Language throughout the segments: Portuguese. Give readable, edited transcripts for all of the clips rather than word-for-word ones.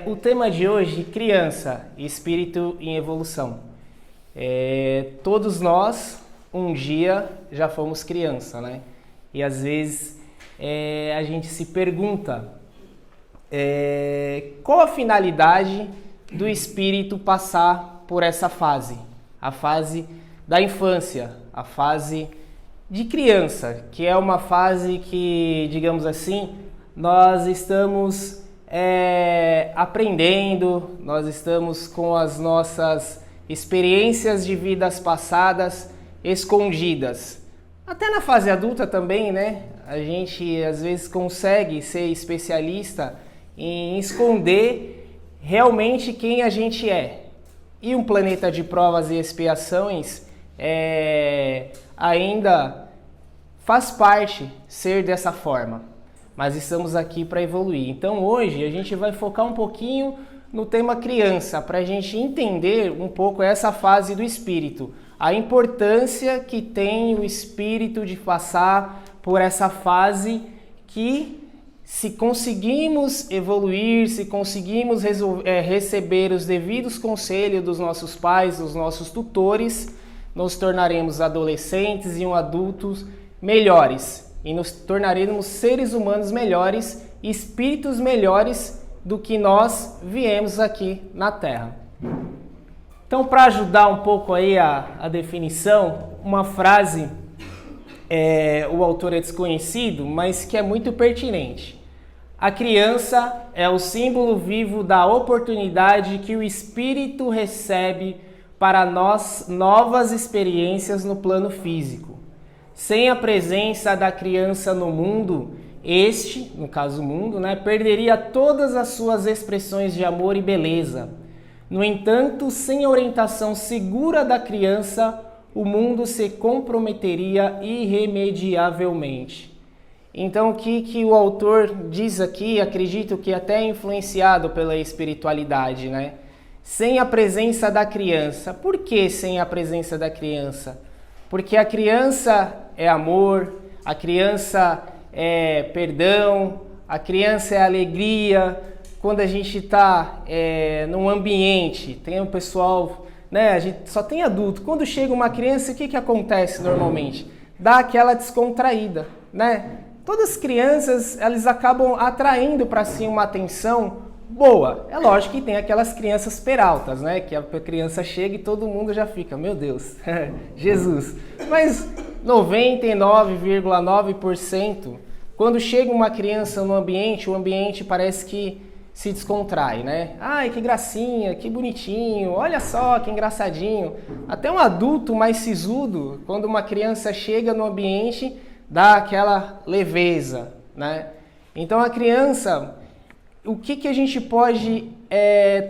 O tema de hoje, criança, espírito em evolução. Todos nós, um dia, já fomos criança, né? E às vezes a gente se pergunta qual a finalidade do espírito passar por essa fase? A fase da infância, a fase de criança, que é uma fase que, digamos assim, nós estamos aprendendo, nós estamos com as nossas experiências de vidas passadas escondidas. Até na fase adulta também, né? A gente às vezes consegue ser especialista em esconder realmente quem a gente é. E um planeta de provas e expiações ainda faz parte ser dessa forma. Mas estamos aqui para evoluir. Então hoje a gente vai focar um pouquinho no tema criança, para a gente entender um pouco essa fase do espírito. A importância que tem o espírito de passar por essa fase que, se conseguimos evoluir, se conseguimos receber os devidos conselhos dos nossos pais, dos nossos tutores, nos tornaremos adolescentes e adultos melhores. E nos tornaremos seres humanos melhores, espíritos melhores do que nós viemos aqui na Terra. Então, para ajudar um pouco aí a definição, uma frase, o autor é desconhecido, mas que é muito pertinente. A criança é o símbolo vivo da oportunidade que o espírito recebe para novas experiências no plano físico. Sem a presença da criança no mundo, no caso o mundo, né, perderia todas as suas expressões de amor e beleza. No entanto, sem a orientação segura da criança, o mundo se comprometeria irremediavelmente. Então, o que o autor diz aqui, acredito que até é influenciado pela espiritualidade, né? Sem a presença da criança. Por que sem a presença da criança? Porque a criança é amor, a criança é perdão, a criança é alegria. Quando a gente está num ambiente, tem um pessoal, né, a gente só tem adulto. Quando chega uma criança, o que acontece normalmente? Dá aquela descontraída, né? Todas as crianças, elas acabam atraindo para si uma atenção boa. É lógico que tem aquelas crianças peraltas, né? Que a criança chega e todo mundo já fica, meu Deus, Jesus. Mas 99,9%, quando chega uma criança no ambiente, o ambiente parece que se descontrai, né? Ai, que gracinha, que bonitinho, olha só, que engraçadinho. Até um adulto mais sisudo, quando uma criança chega no ambiente, dá aquela leveza, né? Então a criança, o que a gente pode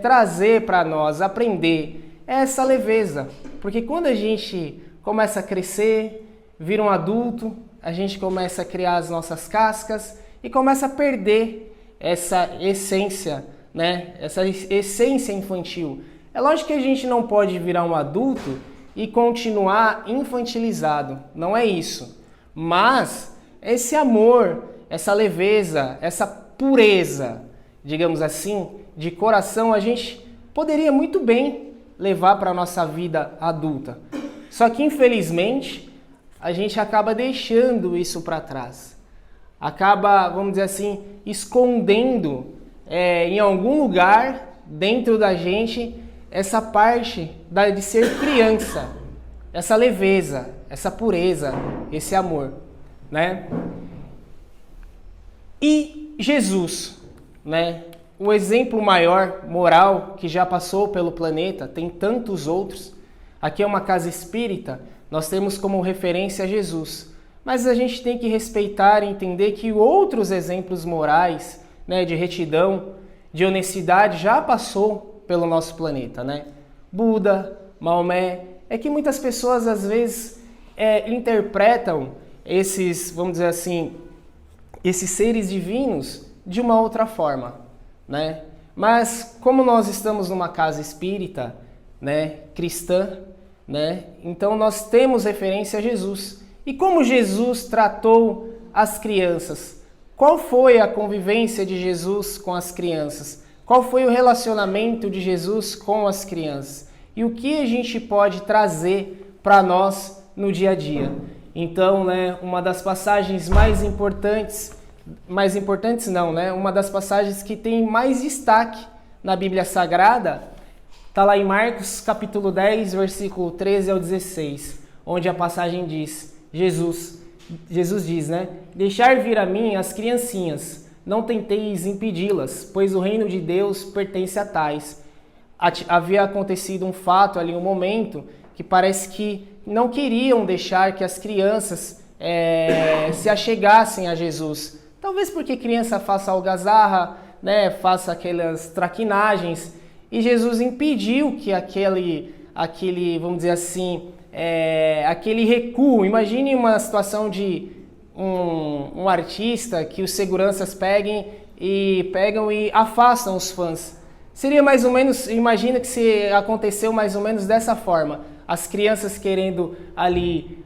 trazer para nós, aprender, é essa leveza. Porque quando a gente começa a crescer, vira um adulto, a gente começa a criar as nossas cascas e começa a perder essa essência, né? Essa essência infantil. É lógico que a gente não pode virar um adulto e continuar infantilizado, não é isso. Mas esse amor, essa leveza, essa pureza, digamos assim, de coração, a gente poderia muito bem levar para a nossa vida adulta. Só que, infelizmente, a gente acaba deixando isso para trás. Acaba, vamos dizer assim, escondendo em algum lugar dentro da gente essa parte de ser criança, essa leveza, essa pureza, esse amor, né? E Jesus, né? O exemplo maior moral que já passou pelo planeta, tem tantos outros. Aqui é uma casa espírita, nós temos como referência Jesus. Mas a gente tem que respeitar e entender que outros exemplos morais, né, de retidão, de honestidade, já passou pelo nosso planeta, né? Buda, Maomé. É que muitas pessoas, às vezes, interpretam esses, vamos dizer assim, esses seres divinos de uma outra forma, né? Mas como nós estamos numa casa espírita, né, cristã, né? Então nós temos referência a Jesus. E como Jesus tratou as crianças? Qual foi a convivência de Jesus com as crianças? Qual foi o relacionamento de Jesus com as crianças? E o que a gente pode trazer para nós no dia a dia? Então, uma das passagens uma das passagens que tem mais destaque na Bíblia Sagrada, está lá em Marcos capítulo 10, versículo 13 ao 16, onde a passagem diz, Jesus diz, deixar vir a mim as criancinhas, não tenteis impedi-las, pois o reino de Deus pertence a tais. Havia acontecido um fato ali, um momento, que parece que não queriam deixar que as crianças se achegassem a Jesus. Talvez porque criança faça algazarra, faça aquelas traquinagens, e Jesus impediu que aquele, vamos dizer assim, aquele recuo. Imagine uma situação de um artista que os seguranças pegam e afastam os fãs. Seria mais ou menos, imagina que se aconteceu mais ou menos dessa forma. As crianças querendo ali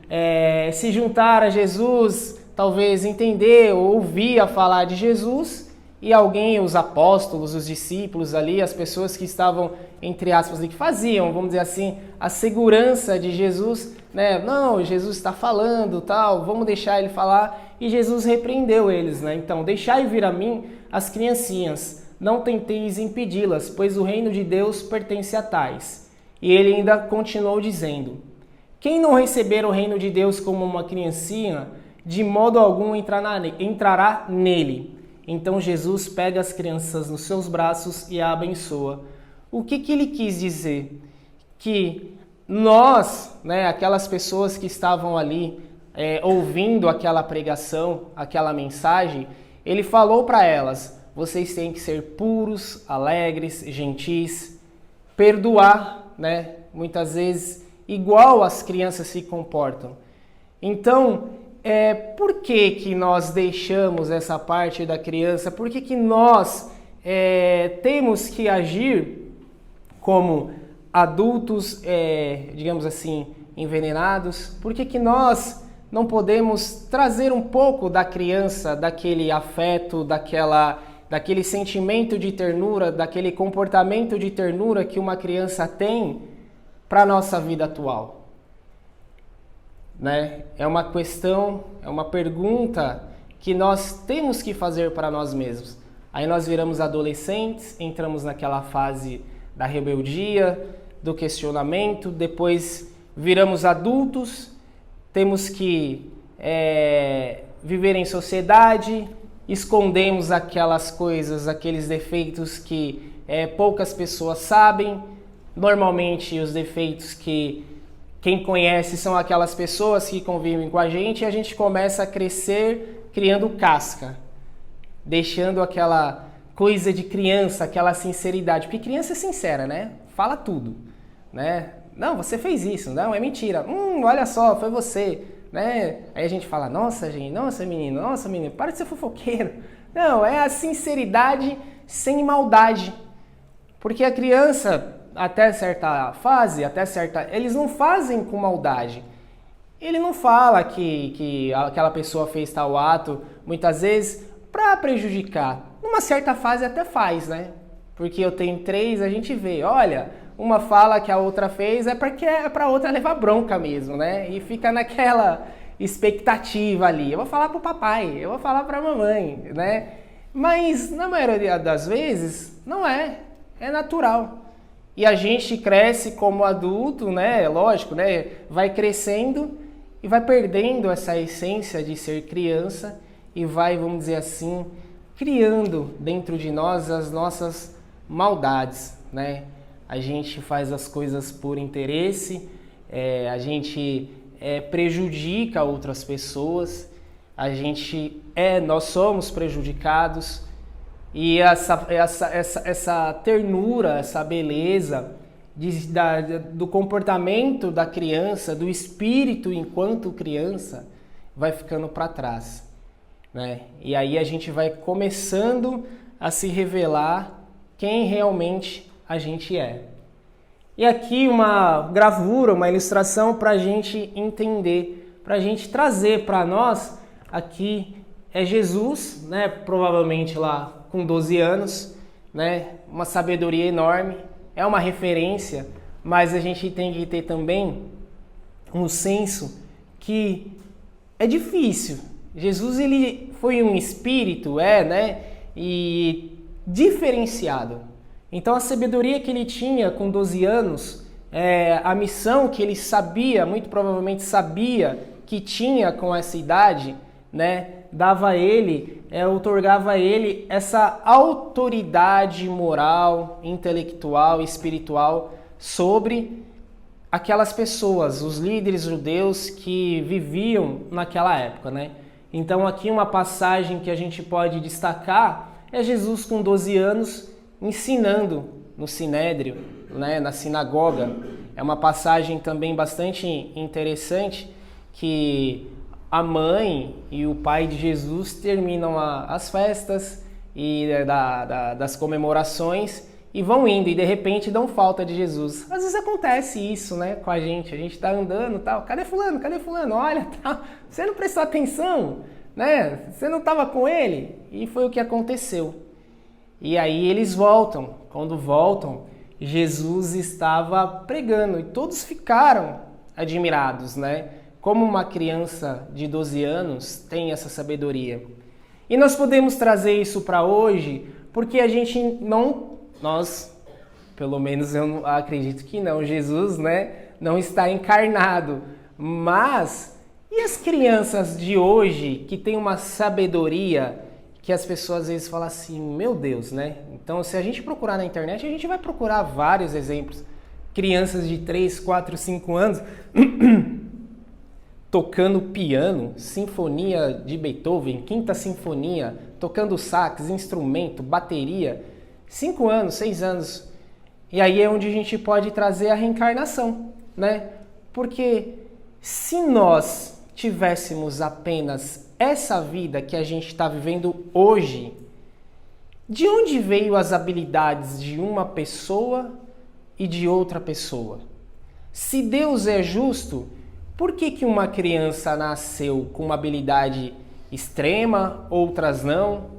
se juntar a Jesus, talvez entender ou ouvir a falar de Jesus, e alguém, os apóstolos, os discípulos ali, as pessoas que estavam, entre aspas, que faziam, vamos dizer assim, a segurança de Jesus, não, Jesus está falando, tal, vamos deixar ele falar, e Jesus repreendeu eles, Então, deixai vir a mim as criancinhas, não tenteis impedi-las, pois o reino de Deus pertence a tais. E ele ainda continuou dizendo, quem não receber o reino de Deus como uma criancinha, de modo algum entrará nele. Então Jesus pega as crianças nos seus braços e a abençoa. O que ele quis dizer? Que nós, aquelas pessoas que estavam ali ouvindo aquela pregação, aquela mensagem, ele falou para elas, vocês têm que ser puros, alegres, gentis, perdoar, muitas vezes igual as crianças se comportam. Então, por que nós deixamos essa parte da criança? Por que nós temos que agir como adultos, digamos assim, envenenados? Por que nós não podemos trazer um pouco da criança, daquele afeto, daquele sentimento de ternura, daquele comportamento de ternura que uma criança tem para a nossa vida atual? É uma questão, é uma pergunta que nós temos que fazer para nós mesmos. Aí nós viramos adolescentes, entramos naquela fase da rebeldia, do questionamento, depois viramos adultos, temos que viver em sociedade, escondemos aquelas coisas, aqueles defeitos que poucas pessoas sabem. Normalmente os defeitos que quem conhece são aquelas pessoas que convivem com a gente, e a gente começa a crescer criando casca, deixando aquela coisa de criança, aquela sinceridade, porque criança é sincera, fala tudo, não, você fez isso, não, é mentira, olha só, foi você, aí a gente fala, nossa gente, nossa menino, para de ser fofoqueiro. Não, é a sinceridade sem maldade, porque a criança, até certa fase, eles não fazem com maldade. Ele não fala que aquela pessoa fez tal ato, muitas vezes, para prejudicar. Numa certa fase até faz, Porque eu tenho 3, a gente vê, olha, uma fala que a outra fez porque é para a outra levar bronca mesmo, E fica naquela expectativa ali. Eu vou falar pro papai, eu vou falar pra mamãe, Mas na maioria das vezes não é natural. E a gente cresce como adulto, lógico, vai crescendo e vai perdendo essa essência de ser criança e vai, vamos dizer assim, criando dentro de nós as nossas maldades, A gente faz as coisas por interesse, a gente prejudica outras pessoas, nós somos prejudicados. E essa ternura, essa beleza do comportamento da criança, do espírito enquanto criança, vai ficando para trás, E aí a gente vai começando a se revelar quem realmente a gente é. E aqui uma gravura, uma ilustração para a gente entender, para a gente trazer para nós, aqui é Jesus, provavelmente lá com 12 anos, né? Uma sabedoria enorme, é uma referência, mas a gente tem que ter também um senso que é difícil. Jesus, ele foi um espírito, né? E diferenciado. Então a sabedoria que ele tinha com 12 anos, a missão que ele sabia, muito provavelmente sabia que tinha com essa idade, né? Dava a ele, outorgava a ele essa autoridade moral, intelectual, espiritual sobre aquelas pessoas, os líderes judeus que viviam naquela época, né? Então aqui uma passagem que a gente pode destacar é Jesus com 12 anos ensinando no Sinédrio, né, na sinagoga. É uma passagem também bastante interessante que a mãe e o pai de Jesus terminam as festas e das comemorações e vão indo e de repente dão falta de Jesus. Às vezes acontece isso, né, com a gente tá andando e tal, cadê fulano, olha, tá, você não prestou atenção, né, você não estava com ele, e foi o que aconteceu. E aí eles voltam, quando voltam, Jesus estava pregando e todos ficaram admirados, né, como uma criança de 12 anos tem essa sabedoria. E nós podemos trazer isso para hoje, porque a gente nós, pelo menos eu não acredito que não, Jesus, né, não está encarnado. Mas, e as crianças de hoje que têm uma sabedoria que as pessoas às vezes falam assim, meu Deus, né? Então, se a gente procurar na internet, a gente vai procurar vários exemplos. Crianças de 3, 4, 5 anos tocando piano, sinfonia de Beethoven, quinta sinfonia, tocando sax, instrumento, bateria, 5 anos, 6 anos. E aí é onde a gente pode trazer a reencarnação, né? Porque se nós tivéssemos apenas essa vida que a gente está vivendo hoje, de onde veio as habilidades de uma pessoa e de outra pessoa? Se Deus é justo, por que uma criança nasceu com uma habilidade extrema, outras não?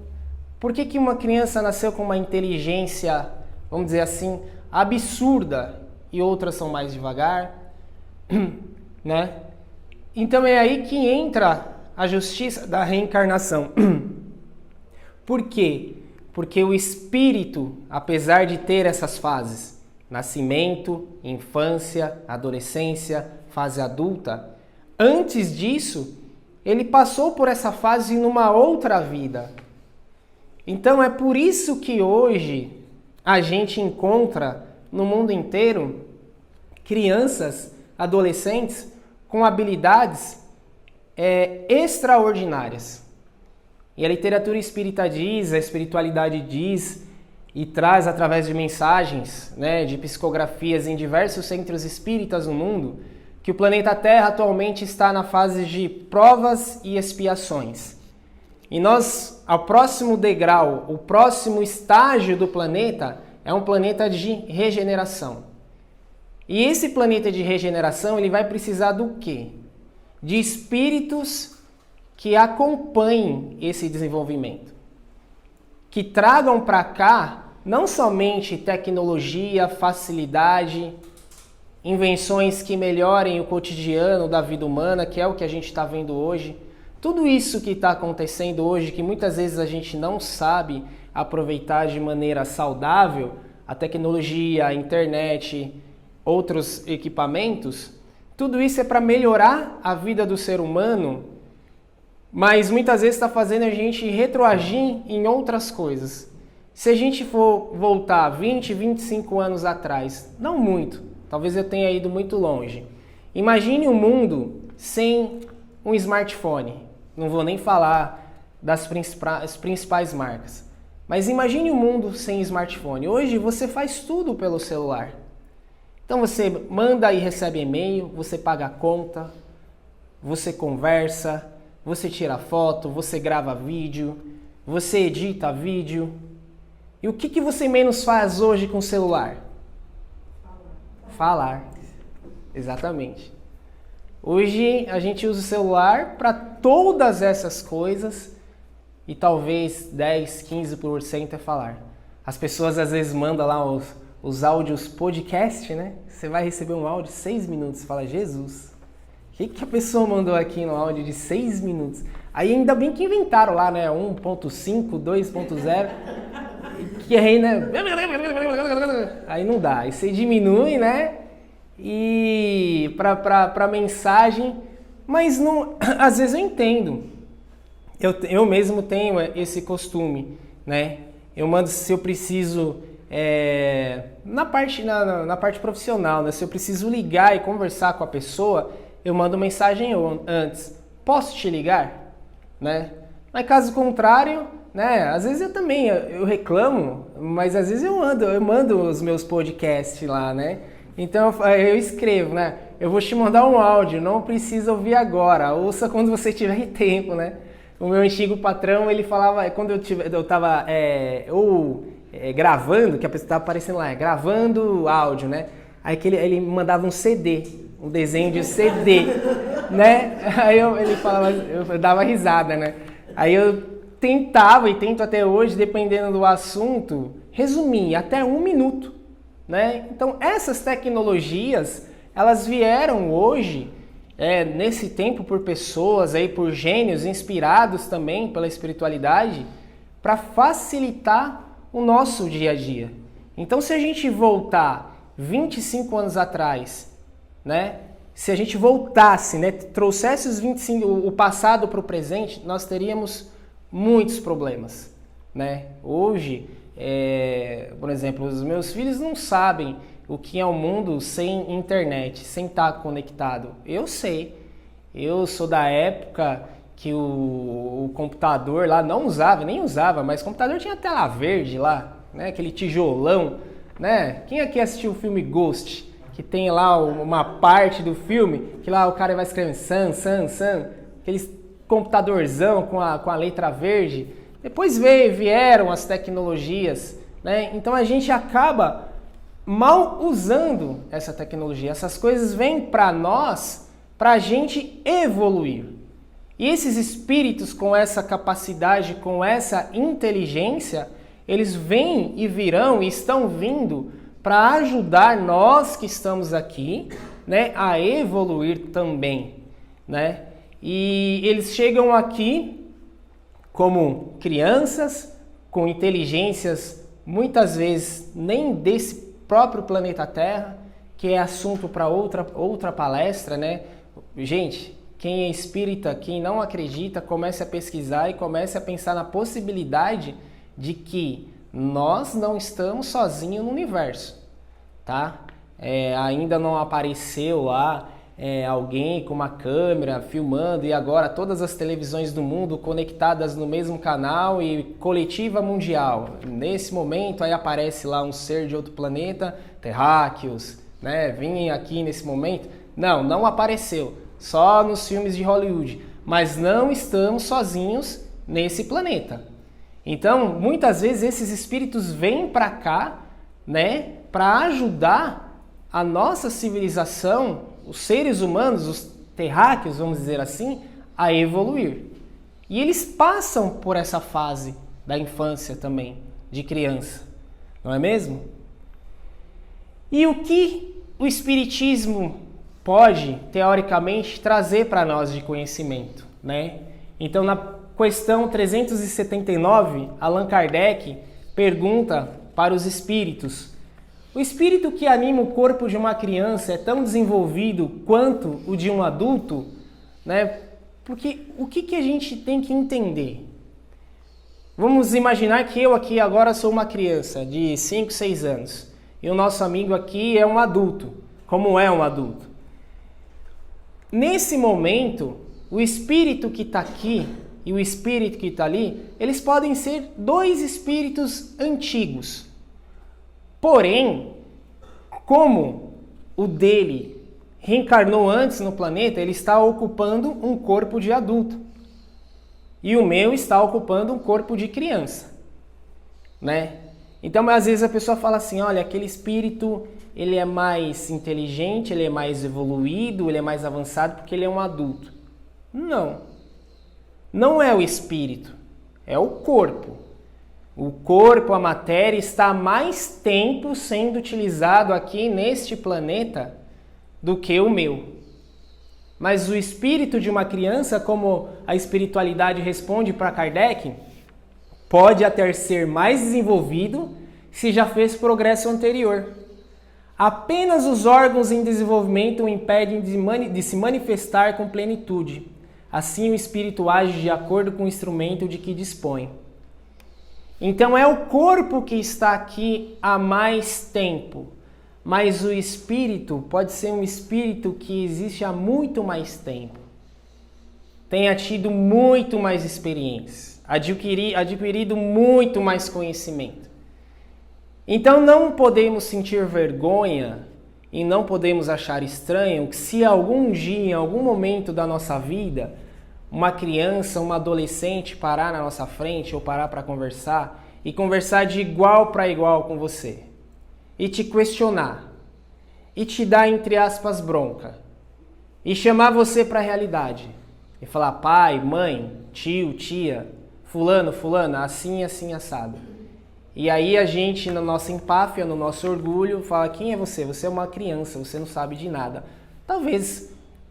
Por que uma criança nasceu com uma inteligência, vamos dizer assim, absurda e outras são mais devagar? Né? Então é aí que entra a justiça da reencarnação. Por quê? Porque o espírito, apesar de ter essas fases, nascimento, infância, adolescência, fase adulta, antes disso, ele passou por essa fase numa outra vida. Então é por isso que hoje a gente encontra no mundo inteiro crianças, adolescentes com habilidades extraordinárias. E a literatura espírita diz, a espiritualidade diz e traz através de mensagens, né, de psicografias em diversos centros espíritas no mundo, que o planeta Terra atualmente está na fase de provas e expiações. E nós, ao próximo degrau, o próximo estágio do planeta é um planeta de regeneração. E esse planeta de regeneração, ele vai precisar do quê? De espíritos que acompanhem esse desenvolvimento. Que tragam para cá não somente tecnologia, facilidade, invenções que melhorem o cotidiano da vida humana, que é o que a gente está vendo hoje. Tudo isso que está acontecendo hoje, que muitas vezes a gente não sabe aproveitar de maneira saudável, a tecnologia, a internet, outros equipamentos, tudo isso é para melhorar a vida do ser humano, mas muitas vezes está fazendo a gente retroagir em outras coisas. Se a gente for voltar 20, 25 anos atrás, não muito, talvez eu tenha ido muito longe. Imagine um mundo sem um smartphone. Não vou nem falar das principais marcas. Mas imagine um mundo sem smartphone. Hoje você faz tudo pelo celular. Então você manda e recebe e-mail, você paga a conta, você conversa, você tira foto, você grava vídeo, você edita vídeo. E o que você menos faz hoje com o celular? Falar. Exatamente. Hoje a gente usa o celular para todas essas coisas e talvez 10, 15% é falar. As pessoas às vezes mandam lá os áudios podcast, né? Você vai receber um áudio de 6 minutos. Você fala, Jesus, o que a pessoa mandou aqui no áudio de 6 minutos? Aí ainda bem que inventaram lá, né? 1.5, 2.0. Que aí, né? Aí não dá. Aí você diminui, né? E para mensagem. Mas não, às vezes eu entendo. Eu mesmo tenho esse costume, né? Eu mando se eu preciso, na parte profissional, né? Se eu preciso ligar e conversar com a pessoa, eu mando mensagem antes. Posso te ligar? Né? Mas caso contrário, né? Às vezes eu reclamo, mas às vezes eu mando os meus podcasts lá, né? Então eu escrevo, né? Eu vou te mandar um áudio, não precisa ouvir agora, ouça quando você tiver tempo, né? O meu antigo patrão, ele falava, quando eu estava gravando, que a pessoa estava aparecendo lá, gravando áudio, né? Aí que ele me mandava um CD, um desenho de CD, né? Aí ele falava, eu dava risada, né? Aí eu tentava e tento até hoje, dependendo do assunto, resumir até 1 minuto, né? Então essas tecnologias, elas vieram hoje, nesse tempo por pessoas, aí, por gênios inspirados também pela espiritualidade, para facilitar o nosso dia a dia. Então se a gente voltar 25 anos atrás, né? Se a gente voltasse, né, trouxesse o passado para o presente, nós teríamos muitos problemas, né? Hoje, por exemplo, os meus filhos não sabem o que é o mundo sem internet, sem estar conectado. Eu sei. Eu sou da época que o computador lá nem usava, mas o computador tinha tela verde lá, né? Aquele tijolão, né? Quem aqui assistiu o filme Ghost? Que tem lá uma parte do filme que lá o cara vai escrevendo san, aquele computadorzão com a letra verde. Depois vieram as tecnologias, né? Então a gente acaba mal usando essa tecnologia. Essas coisas vêm para nós, para a gente evoluir. E esses espíritos com essa capacidade, com essa inteligência, eles vêm e virão e estão vindo para ajudar nós que estamos aqui, né, a evoluir também, né? E eles chegam aqui como crianças, com inteligências muitas vezes nem desse próprio planeta Terra, que é assunto para outra palestra, né? Gente, quem é espírita, quem não acredita, comece a pesquisar e comece a pensar na possibilidade de que nós não estamos sozinhos no universo, tá? Ainda não apareceu lá alguém com uma câmera filmando e agora todas as televisões do mundo conectadas no mesmo canal e coletiva mundial. Nesse momento aí aparece lá um ser de outro planeta, terráqueos, né? Vêm aqui nesse momento. Não apareceu. Só nos filmes de Hollywood. Mas não estamos sozinhos nesse planeta. Então, muitas vezes esses espíritos vêm para cá, né? Para ajudar a nossa civilização, os seres humanos, os terráqueos, vamos dizer assim, a evoluir. E eles passam por essa fase da infância também, de criança, não é mesmo? E o que o Espiritismo pode, teoricamente, trazer para nós de conhecimento, né? Então, na questão 379, Allan Kardec pergunta para os espíritos: o espírito que anima o corpo de uma criança é tão desenvolvido quanto o de um adulto? Né? Porque o que a gente tem que entender? Vamos imaginar que eu aqui agora sou uma criança de 5, 6 anos e o nosso amigo aqui é um adulto. Como é um adulto? Nesse momento, o espírito que está aqui e o espírito que está ali, eles podem ser 2 espíritos antigos. Porém, como o dele reencarnou antes no planeta, ele está ocupando um corpo de adulto. E o meu está ocupando um corpo de criança, né? Então, às vezes a pessoa fala assim, olha, aquele espírito, ele é mais inteligente, ele é mais evoluído, ele é mais avançado porque ele é um adulto. Não é o espírito, é o corpo. O corpo, a matéria, está há mais tempo sendo utilizado aqui neste planeta do que o meu. Mas o espírito de uma criança, como a espiritualidade responde para Kardec, pode até ser mais desenvolvido se já fez progresso anterior. Apenas os órgãos em desenvolvimento o impedem de se manifestar com plenitude. Assim o espírito age de acordo com o instrumento de que dispõe. Então é o corpo que está aqui há mais tempo, mas o espírito pode ser um espírito que existe há muito mais tempo. Tenha tido muito mais experiência, adquirido muito mais conhecimento. Então não podemos sentir vergonha e não podemos achar estranho que se algum dia, em algum momento da nossa vida, uma criança, uma adolescente parar na nossa frente ou parar para conversar e conversar de igual para igual com você e te questionar e te dar, entre aspas, bronca e chamar você para a realidade e falar pai, mãe, tio, tia, fulano, fulana, assim, assim, assado. E aí a gente, na nossa empáfia, no nosso orgulho, fala, quem é você? Você é uma criança, você não sabe de nada. Talvez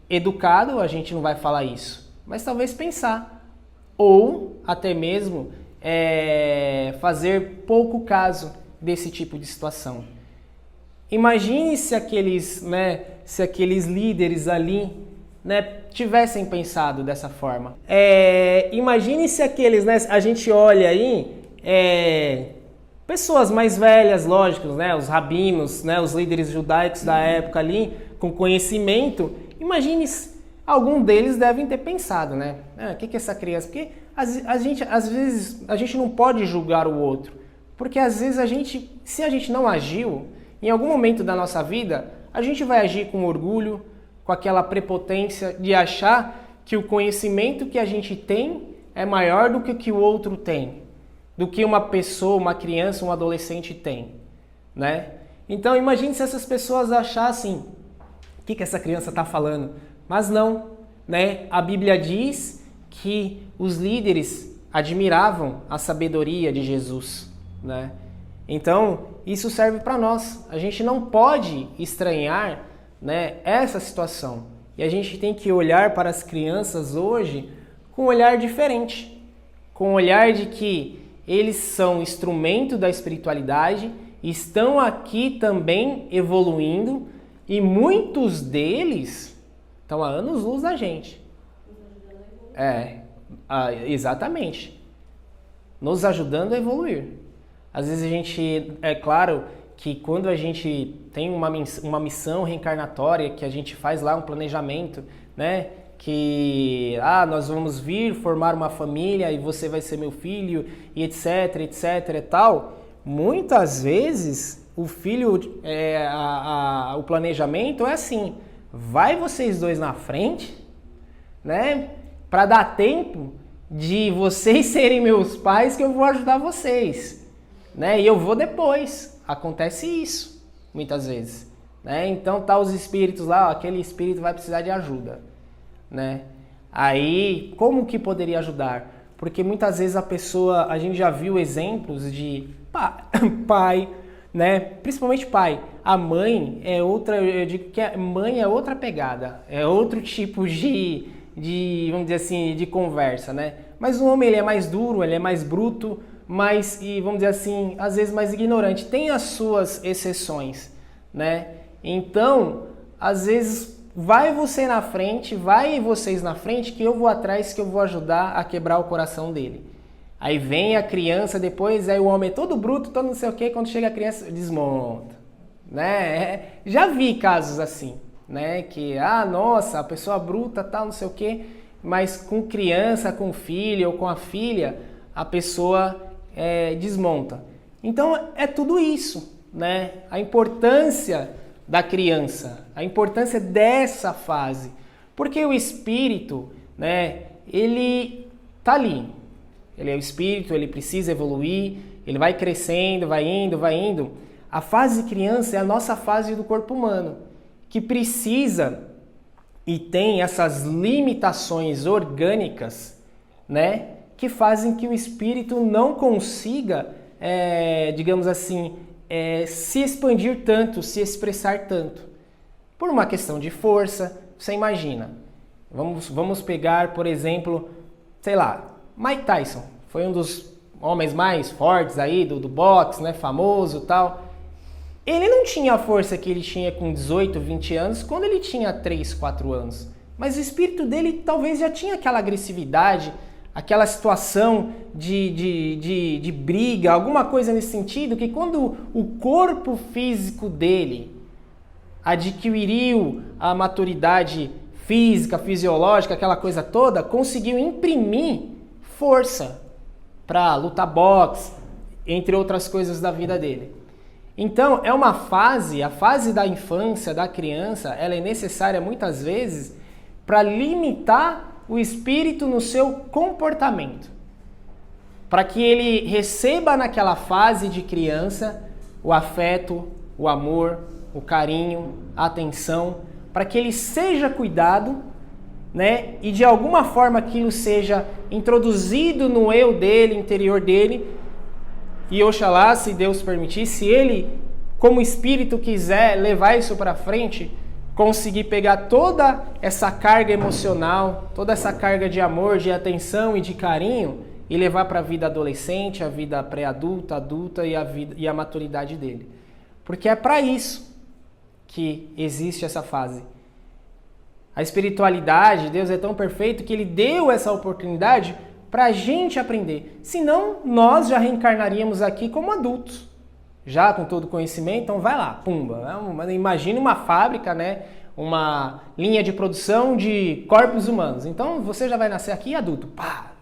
educado a gente não vai falar isso, mas talvez pensar. Ou até mesmo fazer pouco caso desse tipo de situação. Imagine se aqueles líderes ali, tivessem pensado dessa forma. Imagine se aqueles, a gente olha aí, pessoas mais velhas, lógico, os rabinos, os líderes judaicos da época ali, com conhecimento, imagine se algum deles devem ter pensado, o que é essa criança? Porque às vezes a gente não pode julgar o outro, porque às vezes se a gente não agiu, em algum momento da nossa vida, a gente vai agir com orgulho, com aquela prepotência de achar que o conhecimento que a gente tem é maior do que o que o outro tem, do que uma pessoa, uma criança, um adolescente tem, Então imagine se essas pessoas achassem, o que essa criança está falando? Mas não, A Bíblia diz que os líderes admiravam a sabedoria de Jesus, Então, isso serve para nós. A gente não pode estranhar, essa situação. E a gente tem que olhar para as crianças hoje com um olhar diferente, com o olhar de que eles são instrumento da espiritualidade, estão aqui também evoluindo e muitos deles estão há anos-luz da gente. Exatamente. Nos ajudando a evoluir. Às vezes a gente, é claro que quando a gente tem uma missão reencarnatória, que a gente faz lá um planejamento, que nós vamos vir formar uma família e você vai ser meu filho, e etc, etc e tal, muitas vezes o filho, o planejamento é assim, vai vocês dois na frente, para dar tempo de vocês serem meus pais que eu vou ajudar vocês, e eu vou depois. Acontece isso, muitas vezes, Então tá os espíritos lá, aquele espírito vai precisar de ajuda, Aí, como que poderia ajudar? Porque muitas vezes a gente já viu exemplos de pai, Principalmente pai. A mãe é outra, eu digo que a mãe é outra pegada, é outro tipo de vamos dizer assim, de conversa, Mas o homem ele é mais duro, ele é mais bruto, e vamos dizer assim, às vezes mais ignorante. Tem as suas exceções, Então, às vezes vai vocês na frente, que eu vou atrás, que eu vou ajudar a quebrar o coração dele. Aí vem a criança depois, aí o homem é todo bruto, todo não sei o que, quando chega a criança desmonta, Já vi casos assim, que, nossa, a pessoa bruta, tal, não sei o que, mas com criança, com filho ou com a filha, a pessoa desmonta. Então é tudo isso, A importância da criança, a importância dessa fase, porque o espírito, ele tá ali, ele é o espírito, ele precisa evoluir, ele vai crescendo, vai indo. A fase criança é a nossa fase do corpo humano, que precisa e tem essas limitações orgânicas, que fazem que o espírito não consiga, digamos assim, se expandir tanto, se expressar tanto. Por uma questão de força, você imagina. Vamos pegar, por exemplo, sei lá, Mike Tyson. Foi um dos homens mais fortes aí do boxe, né, famoso e tal. Ele não tinha a força que ele tinha com 18, 20 anos quando ele tinha 3, 4 anos. Mas o espírito dele talvez já tinha aquela agressividade, aquela situação de briga, alguma coisa nesse sentido, que quando o corpo físico dele adquiriu a maturidade física, fisiológica, aquela coisa toda, conseguiu imprimir força para lutar boxe, entre outras coisas da vida dele. Então, é uma fase, a fase da infância, da criança, ela é necessária muitas vezes para limitar o espírito no seu comportamento. Para que ele receba naquela fase de criança o afeto, o amor, o carinho, a atenção, para que ele seja cuidado, né? E de alguma forma aquilo seja introduzido no eu dele, interior dele, e oxalá, se Deus permitir, se ele, como espírito, quiser levar isso para frente, conseguir pegar toda essa carga emocional, toda essa carga de amor, de atenção e de carinho e levar para a vida adolescente, a vida pré-adulta, adulta e a maturidade dele. Porque é para isso que existe essa fase. A espiritualidade, Deus é tão perfeito que Ele deu essa oportunidade para a gente aprender. Senão, nós já reencarnaríamos aqui como adultos. Já com todo conhecimento, então vai lá, pumba. Imagina uma fábrica, né? Uma linha de produção de corpos humanos. Então, você já vai nascer aqui adulto,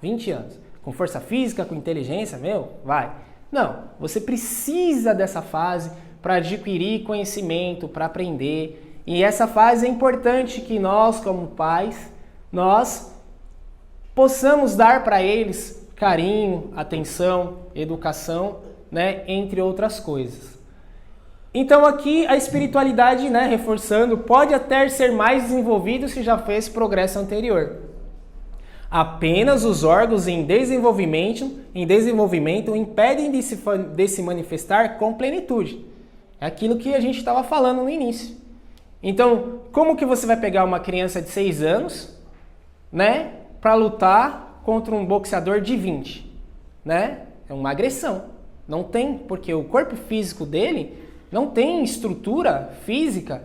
20 anos. Com força física, com inteligência, vai. Não, você precisa dessa fase para adquirir conhecimento, para aprender. E essa fase é importante que nós, como pais, nós possamos dar para eles carinho, atenção, educação, né, entre outras coisas. Então aqui a espiritualidade, né, reforçando, pode até ser mais desenvolvido se já fez progresso anterior. Apenas os órgãos em desenvolvimento impedem de se manifestar com plenitude. É aquilo que a gente estava falando no início. Então, como que você vai pegar uma criança de 6 anos, né, para lutar contra um boxeador de 20, né? É uma agressão. Não tem, porque o corpo físico dele não tem estrutura física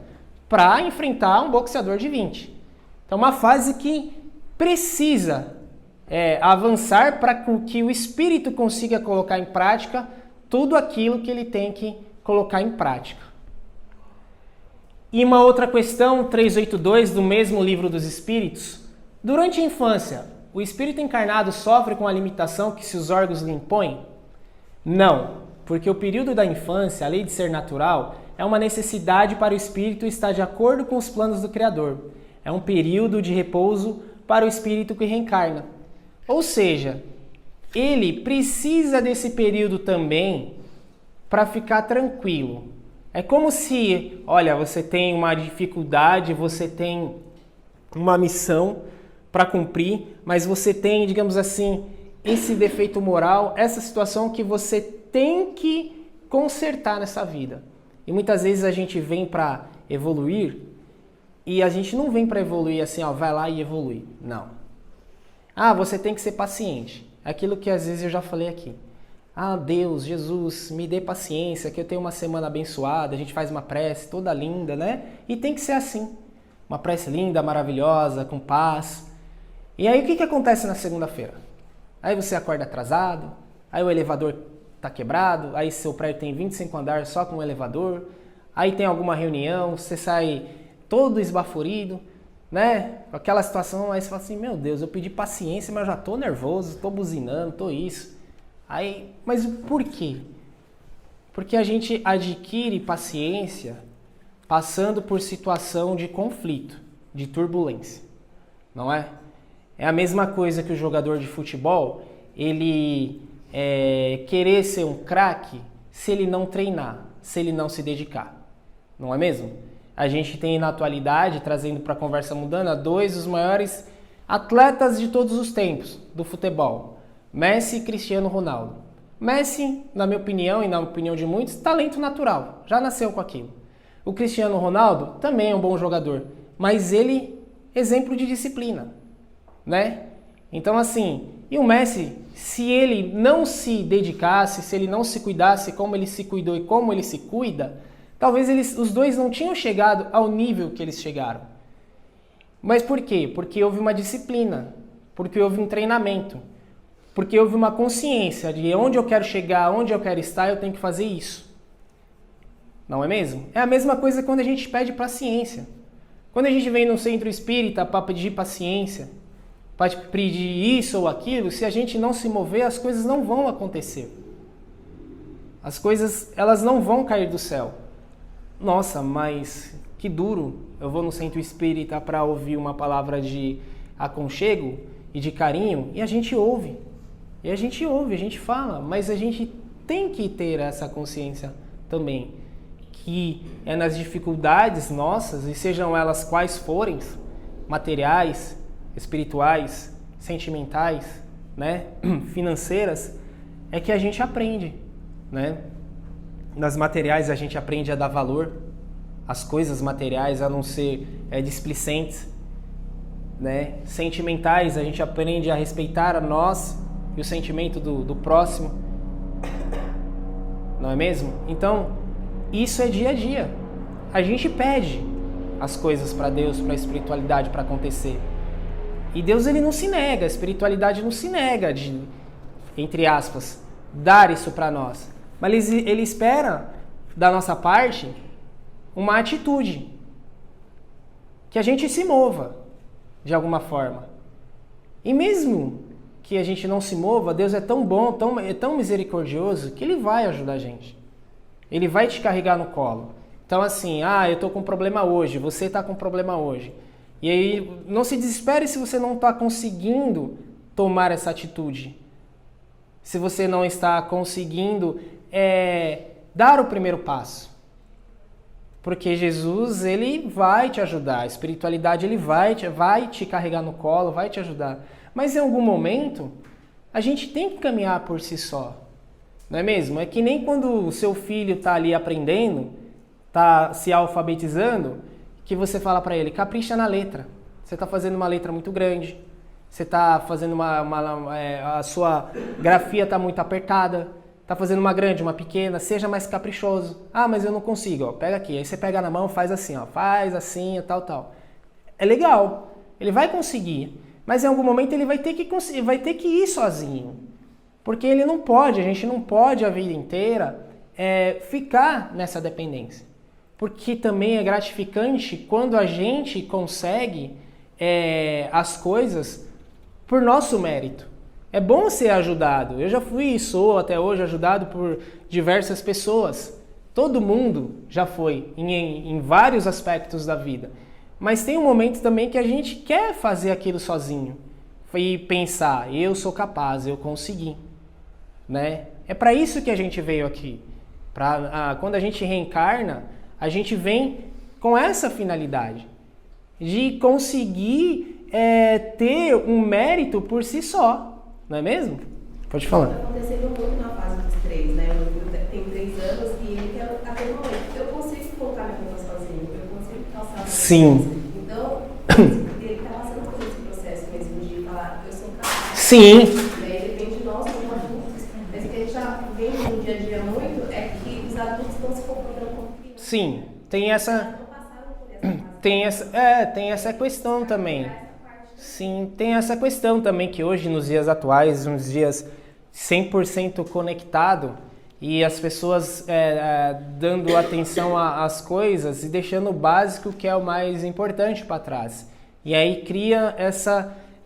para enfrentar um boxeador de 20. Então, é uma fase que precisa avançar para que o espírito consiga colocar em prática tudo aquilo que ele tem que colocar em prática. E uma outra questão, 382, do mesmo livro dos Espíritos. Durante a infância, o espírito encarnado sofre com a limitação que seus órgãos lhe impõem? Não, porque o período da infância, além de ser natural, é uma necessidade para o espírito estar de acordo com os planos do Criador. É um período de repouso para o espírito que reencarna. Ou seja, ele precisa desse período também para ficar tranquilo. É como se, olha, você tem uma dificuldade, você tem uma missão para cumprir, mas você tem, digamos assim, esse defeito moral, essa situação que você tem que consertar nessa vida. E muitas vezes a gente vem para evoluir e a gente não vem para evoluir assim, vai lá e evolui. Não. Você tem que ser paciente. Aquilo que às vezes eu já falei aqui. Deus, Jesus, me dê paciência, que eu tenho uma semana abençoada, a gente faz uma prece toda linda, né? E tem que ser assim. Uma prece linda, maravilhosa, com paz. E aí o que acontece na segunda-feira? Aí você acorda atrasado, aí o elevador está quebrado, aí seu prédio tem 25 andares só com o elevador, aí tem alguma reunião, você sai todo esbaforido, né? Com aquela situação, aí você fala assim, meu Deus, eu pedi paciência, mas eu já estou nervoso, estou buzinando, estou isso. Aí, mas por quê? Porque a gente adquire paciência passando por situação de conflito, de turbulência, não é? É a mesma coisa que o jogador de futebol, ele querer ser um craque se ele não treinar, se ele não se dedicar, não é mesmo? A gente tem na atualidade, trazendo para a conversa mundana, 2 dos maiores atletas de todos os tempos do futebol. Messi e Cristiano Ronaldo. Messi, na minha opinião e na opinião de muitos, talento natural, já nasceu com aquilo. O Cristiano Ronaldo também é um bom jogador, mas ele, exemplo de disciplina, né? Então assim, e o Messi, se ele não se dedicasse, se ele não se cuidasse como ele se cuidou e como ele se cuida, talvez os dois não tinham chegado ao nível que eles chegaram. Mas por quê? Porque houve uma disciplina, porque houve um treinamento, porque houve uma consciência de onde eu quero chegar, onde eu quero estar, eu tenho que fazer isso. Não é mesmo? É a mesma coisa quando a gente pede paciência. Quando a gente vem no centro espírita para pedir paciência, para pedir isso ou aquilo, se a gente não se mover, as coisas não vão acontecer. As coisas, elas não vão cair do céu. Nossa, mas que duro. Eu vou no centro espírita para ouvir uma palavra de aconchego e de carinho, e a gente ouve. E a gente fala, mas a gente tem que ter essa consciência também, que é nas dificuldades nossas, e sejam elas quais forem, materiais, espirituais, sentimentais, né, financeiras, é que a gente aprende, né? Nas materiais a gente aprende a dar valor às coisas materiais, a não ser displicentes, né? Sentimentais a gente aprende a respeitar a nós e o sentimento do próximo, não é mesmo? Então, isso é dia a dia. A gente pede as coisas para Deus, para a espiritualidade, para acontecer. E Deus, ele não se nega, a espiritualidade não se nega de, entre aspas, dar isso para nós. Mas ele espera da nossa parte uma atitude, que a gente se mova de alguma forma. E mesmo que a gente não se mova, Deus é tão bom, é tão misericordioso, que ele vai ajudar a gente. Ele vai te carregar no colo. Então assim, eu estou com um problema hoje, você está com um problema hoje. E aí, não se desespere se você não está conseguindo tomar essa atitude. Se você não está conseguindo dar o primeiro passo. Porque Jesus, ele vai te ajudar. A espiritualidade, ele vai te carregar no colo, vai te ajudar. Mas em algum momento, a gente tem que caminhar por si só. Não é mesmo? É que nem quando o seu filho está ali aprendendo, está se alfabetizando, que você fala para ele, capricha na letra. Você está fazendo uma letra muito grande, você está fazendo a sua grafia está muito apertada, está fazendo uma grande, uma pequena, seja mais caprichoso. Mas eu não consigo, pega aqui. Aí você pega na mão, faz assim, faz assim, tal. É legal, ele vai conseguir, mas em algum momento ele vai ter que ir sozinho. Porque ele não pode, a gente não pode a vida inteira ficar nessa dependência. Porque também é gratificante quando a gente consegue as coisas por nosso mérito. É bom ser ajudado. Eu já fui e sou até hoje ajudado por diversas pessoas. Todo mundo já foi em vários aspectos da vida. Mas tem um momento também que a gente quer fazer aquilo sozinho. E pensar, eu sou capaz, eu consegui. Né? É para isso que a gente veio aqui. Quando a gente reencarna, a gente vem com essa finalidade de conseguir ter um mérito por si só, não é mesmo? Pode falar. Está acontecendo muito na fase dos 3, né? Meu filho tem 3 anos e ele quer aquele momento. Eu consigo colocar minha roupa sozinho, eu consigo calçar. Sim. Então, ele está passando por esse processo mesmo de falar, eu sou capaz. Sim. Depende de nós como adultos. Mas o que a gente já vê no dia a dia muito é que os adultos estão se comportando como crianças. Sim, tem essa questão também. Sim, tem essa questão também que hoje, nos dias atuais, nos dias 100% conectado, e as pessoas dando atenção às coisas e deixando o básico, que é o mais importante, para trás. E aí cria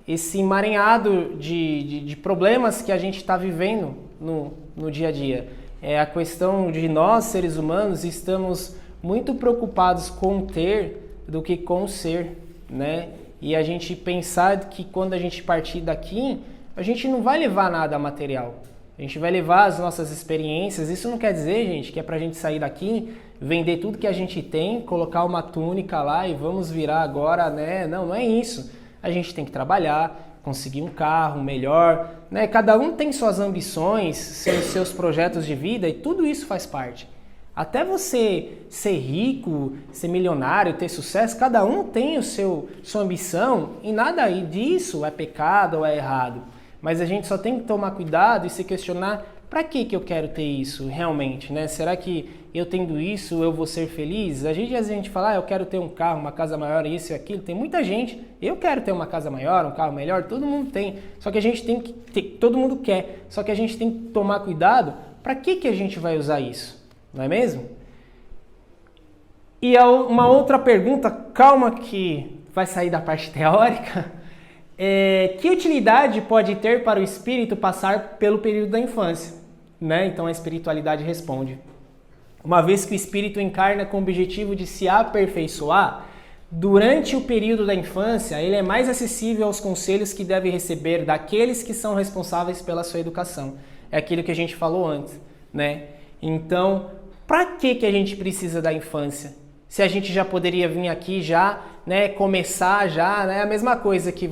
esse emaranhado de problemas que a gente está vivendo no dia a dia. É a questão de nós, seres humanos, estamos muito preocupados com ter do que com ser, né? E a gente pensar que quando a gente partir daqui, a gente não vai levar nada material. A gente vai levar as nossas experiências. Isso não quer dizer, gente, que é pra gente sair daqui, vender tudo que a gente tem, colocar uma túnica lá e vamos virar agora, né? Não é isso. A gente tem que trabalhar, conseguir um carro melhor, né? Cada um tem suas ambições, seus projetos de vida e tudo isso faz parte. Até você ser rico, ser milionário, ter sucesso, cada um tem sua ambição e nada disso é pecado ou é errado. Mas a gente só tem que tomar cuidado e se questionar, para que eu quero ter isso realmente, né? Será que eu tendo isso eu vou ser feliz? Às vezes a gente fala, eu quero ter um carro, uma casa maior, isso e aquilo. Tem muita gente, eu quero ter uma casa maior, um carro melhor, todo mundo tem. Só que a gente tem que ter, todo mundo quer. Só que a gente tem que tomar cuidado, para que a gente vai usar isso? Não é mesmo? E uma outra pergunta, calma que vai sair da parte teórica, que utilidade pode ter para o espírito passar pelo período da infância? Né? Então a espiritualidade responde. Uma vez que o espírito encarna com o objetivo de se aperfeiçoar, durante o período da infância, ele é mais acessível aos conselhos que deve receber daqueles que são responsáveis pela sua educação. É aquilo que a gente falou antes, né? Então, para que a gente precisa da infância? Se a gente já poderia vir aqui já, né, começar já, né, a mesma coisa que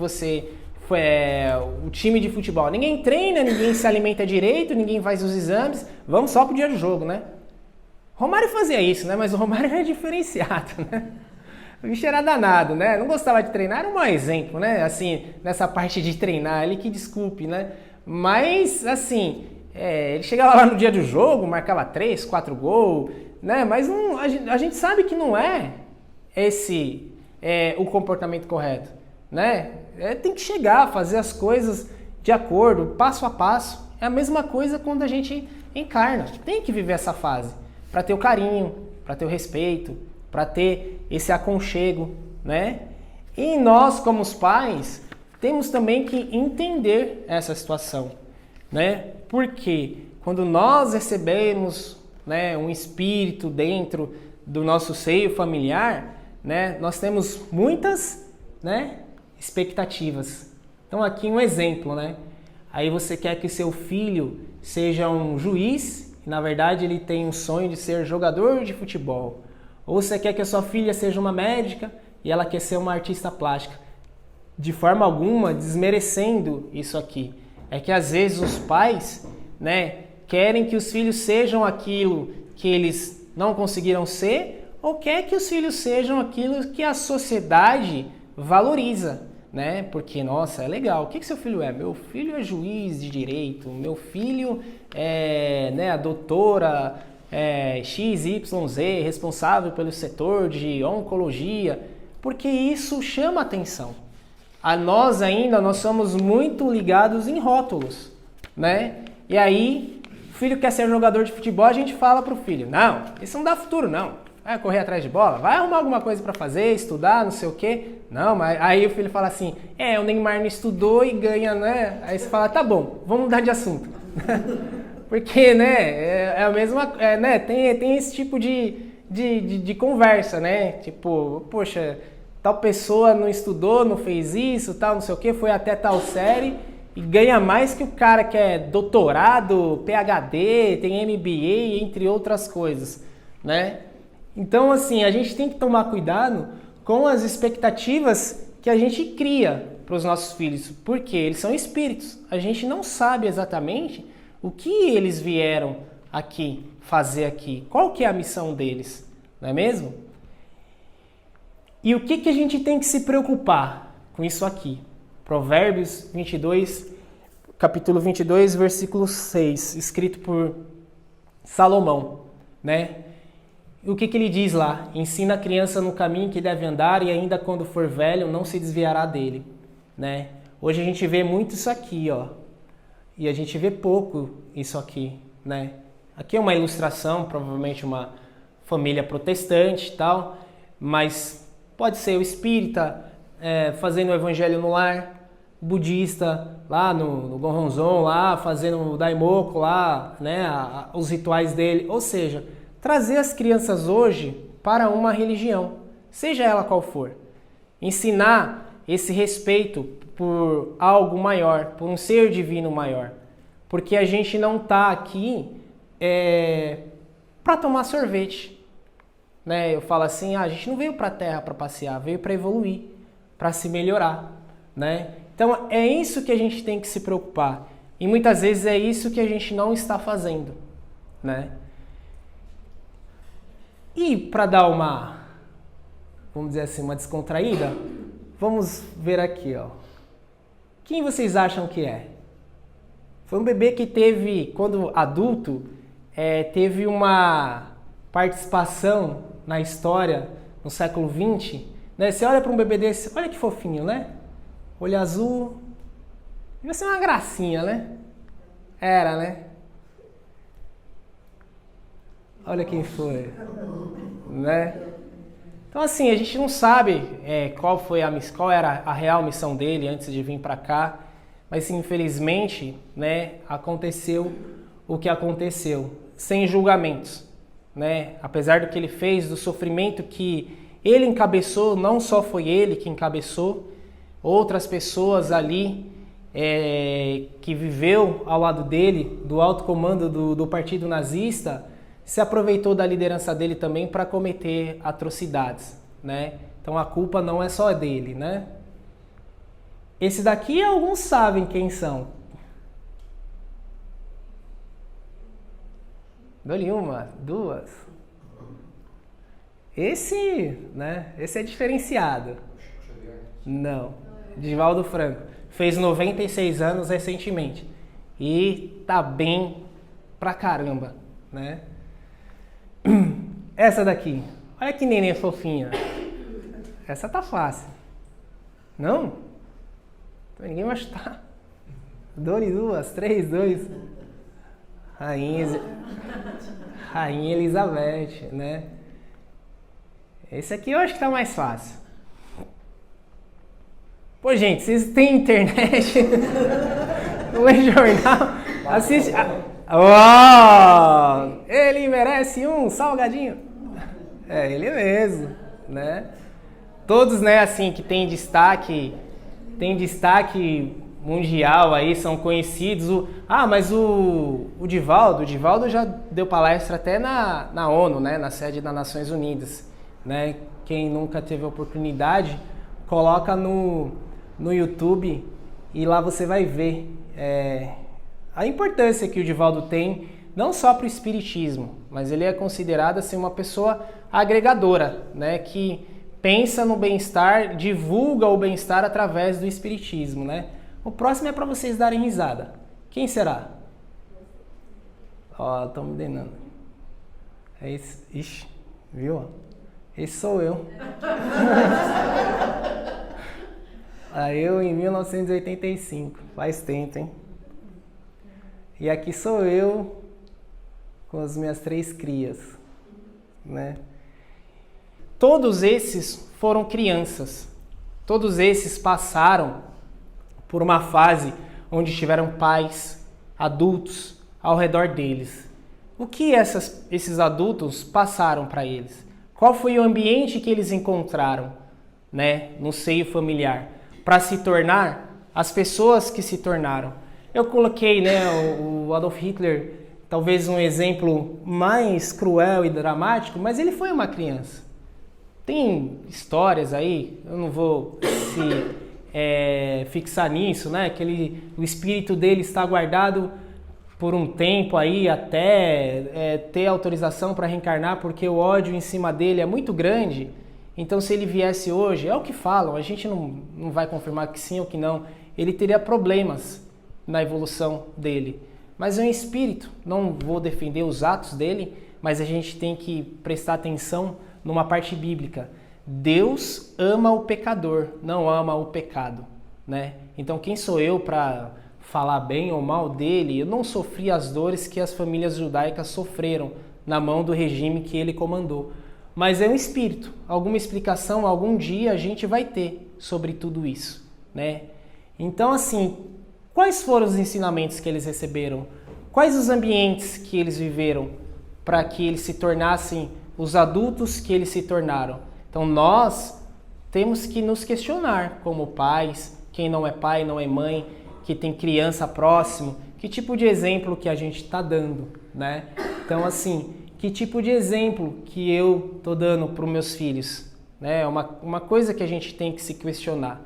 o time de futebol. Ninguém treina, ninguém se alimenta direito, ninguém faz os exames, vamos só pro dia do jogo, né? Romário fazia isso, né? Mas o Romário era diferenciado, né? O bicho era danado, né? Não gostava de treinar, era um mau exemplo, né? Assim, nessa parte de treinar, ele que desculpe, né? Mas, assim, ele chegava lá no dia do jogo, marcava 3, 4 gols, né? Mas a gente sabe que não é esse o comportamento correto, né? Tem que chegar, fazer as coisas de acordo, passo a passo. É a mesma coisa quando a gente encarna. Tem que viver essa fase para ter o carinho, para ter o respeito, para ter esse aconchego, né? E nós, como os pais, temos também que entender essa situação, né? Porque quando nós recebemos, né, um espírito dentro do nosso seio familiar, né, nós temos muitas, né, expectativas. Então aqui um exemplo, né? Aí você quer que seu filho seja um juiz e na verdade ele tem um sonho de ser jogador de futebol. Ou você quer que a sua filha seja uma médica e ela quer ser uma artista plástica. De forma alguma desmerecendo isso aqui. É que às vezes os pais, né, querem que os filhos sejam aquilo que eles não conseguiram ser ou quer que os filhos sejam aquilo que a sociedade valoriza. Né? Porque, nossa, é legal. O que seu filho é? Meu filho é juiz de direito, meu filho é, né, a doutora XYZ, responsável pelo setor de oncologia, porque isso chama atenção. Nós somos muito ligados em rótulos, né? E aí, o filho quer ser jogador de futebol, a gente fala pro filho, não, isso não dá futuro, não. Vai correr atrás de bola? Vai arrumar alguma coisa para fazer, estudar, não sei o quê. Não, mas aí o filho fala assim, o Neymar não estudou e ganha, né? Aí você fala, tá bom, vamos mudar de assunto. Porque, né, é a mesma, né, tem esse tipo de conversa, né? Tipo, poxa, tal pessoa não estudou, não fez isso, tal, não sei o quê, foi até tal série e ganha mais que o cara que é doutorado, PhD, tem MBA, entre outras coisas, né? Então, assim, a gente tem que tomar cuidado com as expectativas que a gente cria para os nossos filhos, porque eles são espíritos. A gente não sabe exatamente o que eles vieram aqui fazer aqui, qual que é a missão deles, não é mesmo? E o que a gente tem que se preocupar com isso aqui? Provérbios 22, capítulo 22, versículo 6, escrito por Salomão, né? O que ele diz lá? Ensina a criança no caminho que deve andar e ainda quando for velho não se desviará dele, né? Hoje a gente vê muito isso aqui, ó. E a gente vê pouco isso aqui, né? Aqui é uma ilustração, provavelmente uma família protestante e tal, mas pode ser o espírita fazendo o evangelho no lar, budista lá no Goronzon, lá fazendo o daimoku lá, né? Os rituais dele, ou seja, trazer as crianças hoje para uma religião, seja ela qual for. Ensinar esse respeito por algo maior, por um ser divino maior. Porque a gente não está aqui para tomar sorvete. Né? Eu falo assim, a gente não veio para a Terra para passear, veio para evoluir, para se melhorar. né? Então é isso que a gente tem que se preocupar. E muitas vezes é isso que a gente não está fazendo, né? E para dar uma, vamos dizer assim, uma descontraída, vamos ver aqui, ó. Quem vocês acham que é? Foi um bebê que teve, quando adulto, teve uma participação na história no século XX, né? Você olha para um bebê desse, olha que fofinho, né? Olho azul, devia ser uma gracinha, né? Era, né? Olha quem foi, né? Então assim, a gente não sabe qual era a real missão dele antes de vir para cá, mas infelizmente, né, aconteceu o que aconteceu, sem julgamentos, né? Apesar do que ele fez, do sofrimento que ele encabeçou, não só foi ele que encabeçou, outras pessoas ali que viveu ao lado dele, do alto comando do partido nazista, se aproveitou da liderança dele também para cometer atrocidades, né? Então a culpa não é só dele, né? Esse daqui alguns sabem quem são. Dou-lhe uma, duas. Esse, né? Esse é diferenciado. Não. Divaldo Franco. Fez 96 anos recentemente. E tá bem pra caramba, né? Essa daqui. Olha que neném fofinha. Essa tá fácil. Não? Então ninguém vai chutar. Dou-lhe duas, três, dois. Rainha Elizabeth, né? Esse aqui eu acho que tá mais fácil. Pô, gente, vocês têm internet? Não é jornal? Assiste. Oh, ele merece um salgadinho. É ele mesmo, né? Todos, né, assim, que tem destaque mundial aí, são conhecidos. Mas o Divaldo já deu palestra até na ONU, né, na sede das Nações Unidas, né? Quem nunca teve a oportunidade, coloca no YouTube e lá você vai ver a importância que o Divaldo tem, não só para o espiritismo, mas ele é considerado assim, uma pessoa agregadora, né, que pensa no bem-estar, divulga o bem-estar através do espiritismo, né? O próximo é para vocês darem risada. Quem será? Ó, estão me denando. É esse. Ixi, viu? Esse sou eu. Aí eu em 1985. Faz tempo, hein? E aqui sou eu com as minhas 3 crias, né? Todos esses foram crianças. Todos esses passaram por uma fase onde tiveram pais, adultos ao redor deles. O que esses adultos passaram para eles? Qual foi o ambiente que eles encontraram, né, no seio familiar, para se tornar as pessoas que se tornaram? Eu coloquei, né, o Adolf Hitler, talvez um exemplo mais cruel e dramático, mas ele foi uma criança. Tem histórias aí, eu não vou fixar nisso, né? Que o espírito dele está guardado por um tempo aí até ter autorização para reencarnar, porque o ódio em cima dele é muito grande. Então, se ele viesse hoje, é o que falam, a gente não vai confirmar que sim ou que não, ele teria problemas na evolução dele. Mas é um espírito, não vou defender os atos dele, mas a gente tem que prestar atenção numa parte bíblica. Deus ama o pecador, não ama o pecado, né? Então quem sou eu para falar bem ou mal dele? Eu não sofri as dores que as famílias judaicas sofreram na mão do regime que ele comandou. Mas é um espírito. Alguma explicação algum dia a gente vai ter sobre tudo isso, né? Então assim, quais foram os ensinamentos que eles receberam? Quais os ambientes que eles viveram para que eles se tornassem os adultos que eles se tornaram? Então nós temos que nos questionar como pais, quem não é pai, não é mãe, que tem criança próximo, que tipo de exemplo que a gente está dando, né? Então assim, que tipo de exemplo que eu estou dando para os meus filhos, né? É uma coisa que a gente tem que se questionar,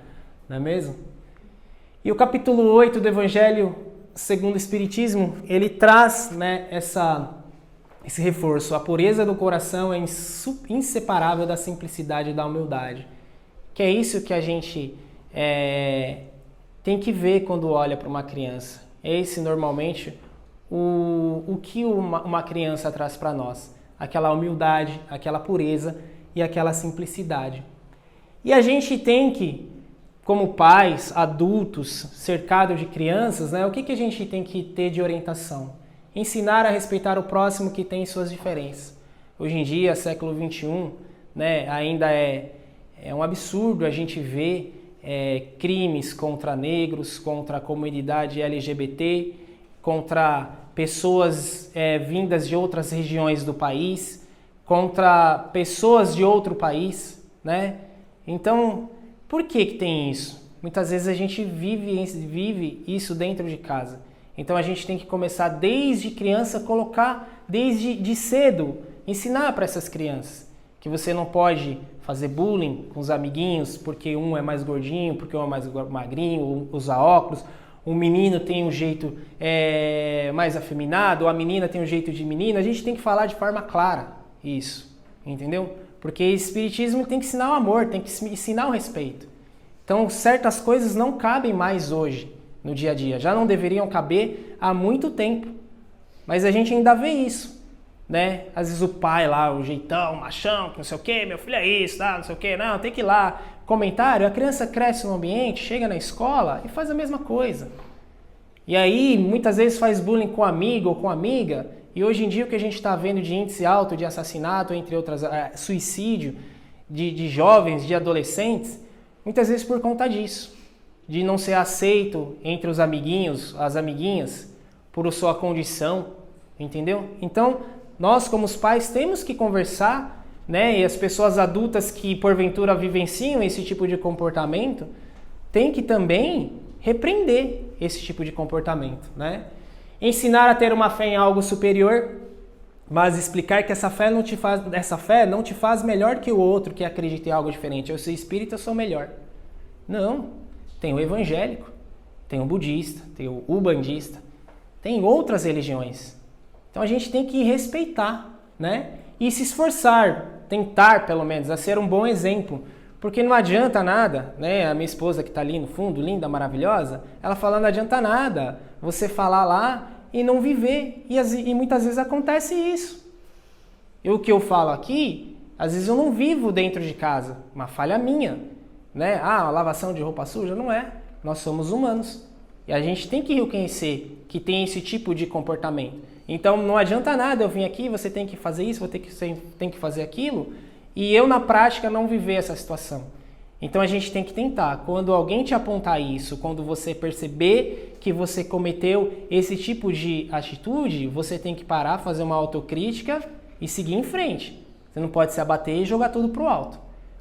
não é mesmo? E o capítulo 8 do Evangelho segundo o Espiritismo, ele traz, né, esse reforço. A pureza do coração é inseparável da simplicidade e da humildade. Que é isso que a gente tem que ver quando olha para uma criança. É esse, normalmente, o que uma criança traz para nós. Aquela humildade, aquela pureza e aquela simplicidade. E a gente tem que, como pais, adultos, cercados de crianças, né, o que a gente tem que ter de orientação? Ensinar a respeitar o próximo que tem suas diferenças. Hoje em dia, século XXI, né, ainda é um absurdo a gente ver crimes contra negros, contra a comunidade LGBT, contra pessoas vindas de outras regiões do país, contra pessoas de outro país, né? Então, por que tem isso? Muitas vezes a gente vive isso dentro de casa. Então a gente tem que começar desde criança, colocar desde cedo, ensinar para essas crianças que você não pode fazer bullying com os amiguinhos porque um é mais gordinho, porque um é mais magrinho, usa óculos. Um menino tem um jeito mais afeminado, ou a menina tem um jeito de menina. A gente tem que falar de forma clara isso, entendeu? Porque o Espiritismo tem que ensinar o amor, tem que ensinar o respeito. Então, certas coisas não cabem mais hoje, no dia a dia. Já não deveriam caber há muito tempo. Mas a gente ainda vê isso, né? Às vezes o pai lá, o jeitão, machão, que não sei o quê, meu filho é isso, tá, não sei o quê, não, tem que ir lá. Comentário, a criança cresce no ambiente, chega na escola e faz a mesma coisa. E aí, muitas vezes faz bullying com amigo ou com amiga. E hoje em dia o que a gente está vendo de índice alto de assassinato, entre outras, suicídio de jovens, de adolescentes, muitas vezes por conta disso. De não ser aceito entre os amiguinhos, as amiguinhas, por sua condição, entendeu? Então, nós como os pais temos que conversar, né? E as pessoas adultas que porventura vivenciam esse tipo de comportamento, têm que também repreender esse tipo de comportamento, né? Ensinar a ter uma fé em algo superior, mas explicar que essa fé não te faz melhor que o outro que acredita em algo diferente. Eu sou espírita, eu sou melhor. Não. Tem o evangélico, tem o budista, tem o ubandista, tem outras religiões. Então a gente tem que respeitar, né? E se esforçar, tentar pelo menos, a ser um bom exemplo. Porque não adianta nada, né? A minha esposa que está ali no fundo, linda, maravilhosa, ela fala, não adianta nada você falar lá e não viver. E muitas vezes acontece isso. O que eu falo aqui, às vezes eu não vivo dentro de casa, uma falha minha, né? Ah, a lavação de roupa suja? Não é. Nós somos humanos. E a gente tem que reconhecer que tem esse tipo de comportamento. Então não adianta nada eu vir aqui, você tem que fazer isso, tem que fazer aquilo, e eu na prática não viver essa situação. Então a gente tem que tentar. Quando alguém te apontar isso, quando você perceber que você cometeu esse tipo de atitude, você tem que parar, fazer uma autocrítica e seguir em frente. Você não pode se abater e jogar tudo pro alto.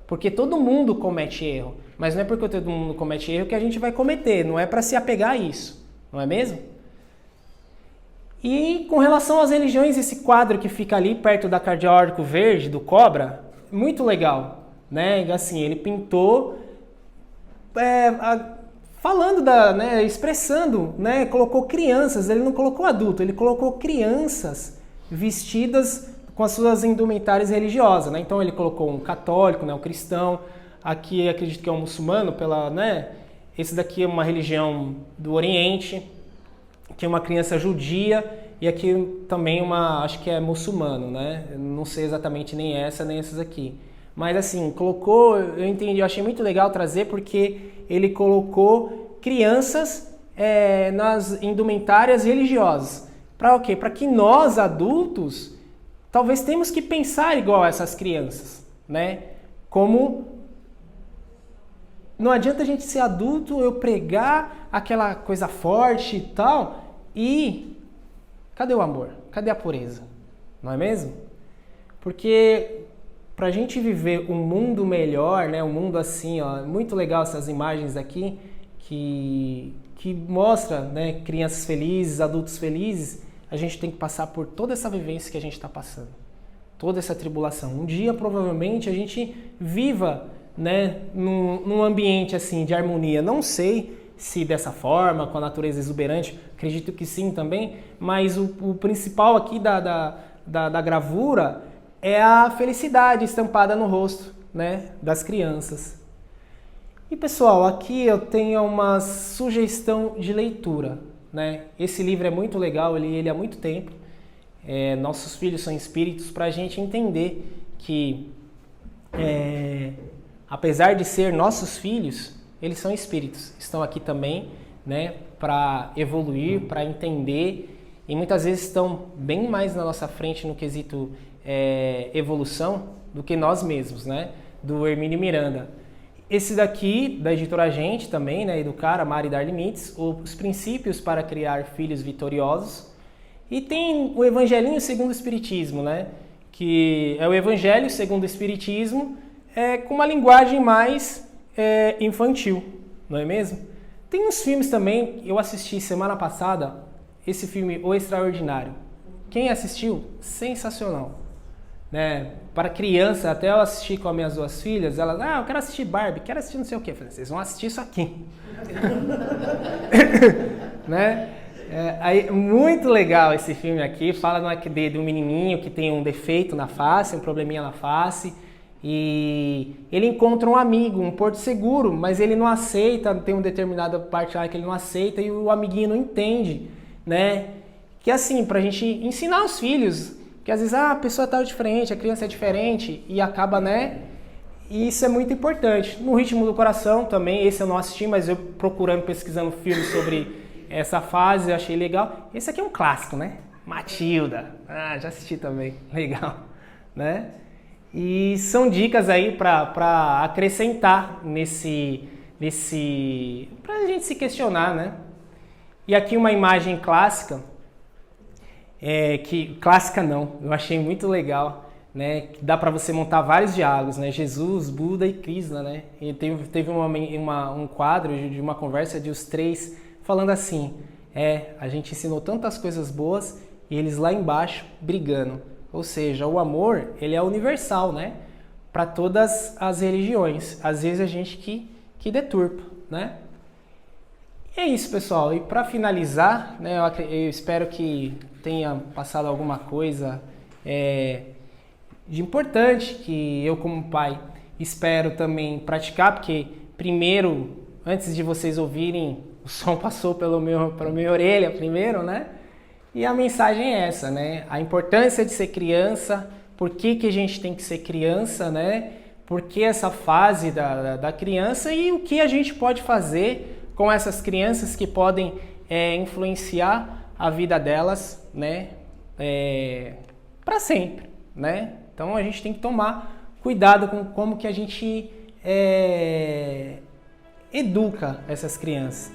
Porque todo mundo comete erro. Mas não é porque todo mundo comete erro que a gente vai cometer. Não é para se apegar a isso. Não é mesmo? E com relação às religiões, esse quadro que fica ali perto da cardeal verde, do cobra, muito legal, né? Assim, ele pintou falando expressando, né? Colocou crianças, ele não colocou adulto, ele colocou crianças vestidas com as suas indumentárias religiosas, né? Então ele colocou um católico, né? Um cristão, aqui acredito que é um muçulmano, esse daqui é uma religião do Oriente, que é uma criança judia, e aqui também acho que é muçulmano, né? Não sei exatamente nem essa, nem essas aqui. Mas assim, eu achei muito legal trazer porque ele colocou crianças nas indumentárias religiosas. Para o quê? Para que nós, adultos, talvez temos que pensar igual a essas crianças, né? Como não adianta a gente ser adulto, eu pregar aquela coisa forte e tal, e cadê o amor? Cadê a pureza? Não é mesmo? Porque pra gente viver um mundo melhor, né? Um mundo assim, ó, muito legal essas imagens aqui, que mostra, né, crianças felizes, adultos felizes, a gente tem que passar por toda essa vivência que a gente está passando. Toda essa tribulação. Um dia, provavelmente, a gente viva, né, num ambiente assim de harmonia. Não sei, se dessa forma, com a natureza exuberante, acredito que sim também, mas o principal aqui da gravura é a felicidade estampada no rosto, né, das crianças. E pessoal, aqui eu tenho uma sugestão de leitura, né? Esse livro é muito legal, eu li ele há muito tempo. Nossos filhos são espíritos, para a gente entender que, apesar de ser nossos filhos, eles são espíritos, estão aqui também, né, para evoluir, para entender, e muitas vezes estão bem mais na nossa frente no quesito evolução do que nós mesmos, né? Do Hermínio Miranda. Esse daqui, da editora Gente também, né? Educar, Amar e Dar Limites, os princípios para criar filhos vitoriosos. E tem o Evangelinho segundo o Espiritismo, né? Que é o Evangelho segundo o Espiritismo, com uma linguagem mais infantil, não é mesmo? Tem uns filmes também, eu assisti semana passada, esse filme O Extraordinário. Quem assistiu? Sensacional. Né? Para criança, até eu assisti com as minhas duas filhas, elas, eu quero assistir Barbie, quero assistir não sei o quê. Eu falei, vocês vão assistir isso aqui. Né? Aí, muito legal esse filme aqui, fala de um menininho que tem um defeito na face, um probleminha na face, e ele encontra um amigo, um porto seguro, mas ele não aceita, tem uma determinada parte lá que ele não aceita e o amiguinho não entende, né? Que assim, pra gente ensinar os filhos, que às vezes a pessoa tá diferente, a criança é diferente e acaba, né? E isso é muito importante. No Ritmo do Coração também, esse eu não assisti, mas eu procurando, pesquisando filmes sobre essa fase, eu achei legal. Esse aqui é um clássico, né? Matilda. Já assisti também. Legal, né? E são dicas aí para acrescentar pra gente se questionar, né? E aqui uma imagem clássica, clássica não, eu achei muito legal, né? Que dá para você montar vários diálogos, né? Jesus, Buda e Krishna, né? E teve um quadro de uma conversa de os três falando assim, a gente ensinou tantas coisas boas e eles lá embaixo brigando. Ou seja, o amor, ele é universal, né? Para todas as religiões. Às vezes a gente que deturpa, né? E é isso, pessoal. E para finalizar, né, eu espero que tenha passado alguma coisa de importante que eu, como pai, espero também praticar, porque primeiro, antes de vocês ouvirem, o som passou pela minha orelha primeiro, né? E a mensagem é essa, né? A importância de ser criança, por que a gente tem que ser criança, né? Por que essa fase da criança e o que a gente pode fazer com essas crianças que podem influenciar a vida delas, né? Para sempre, né? Então a gente tem que tomar cuidado com como que a gente educa essas crianças.